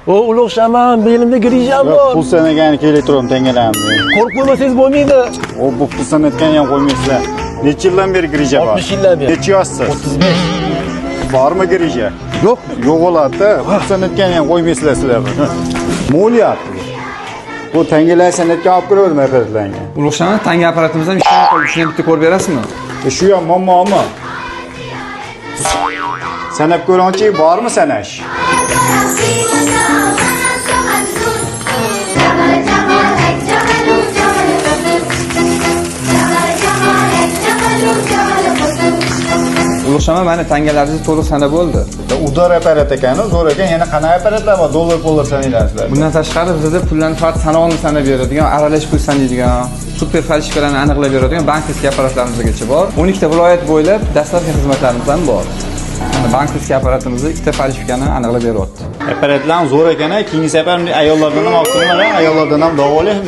O ulug' shaman, belimda grijam bor. Pul sanagani kelib turaman tangalarni. Qo'rqib qo'ymasangiz bo'lmaydi. O bu pul sanatgani ham qo'ymaysizlar. Necha yildan beri grija bor? 60 yildan beri. Necha yoshsiz? 35. Bormi grija? Yo'q. Yo'q bo'ladi-da. Pul sanatgani ham qo'ymaysizlar sizlar. Mo'lyapti. Bu tangalar sanatga olib kiraverdim apparatlarga. Ulug' shaman tanga apparatimizdan ishlamay qoldi. Shuni bitta ko'rib berasizmi? Shu ham muammomi? Sanab ko'rmoqchi bormi sanash? Ulug' shaman mana tangalaringizni to'liq sanab bo'ldi. Udar apparat ekan, zo'r ekan. Yana qanaqa apparatlar bor? Dollar sanaylasizlar. Bundan tashqari bizda pullarni faqat sanog'ini sanab beradigan, aralash pul sanaydigan, super falishkalarni aniqlab beradigan bankovskiy apparatlarimizgacha bor. 12 ta viloyat bo'ylab dastlabki xizmatlarimiz ham bor. Bankovskiy apparatimizni ikkita falishkani aniqlab beryapti. Apparatlar zo'r ekan, keyingi safar ayollardan ham olib kelinglar, ayollardan ham davolaymiz.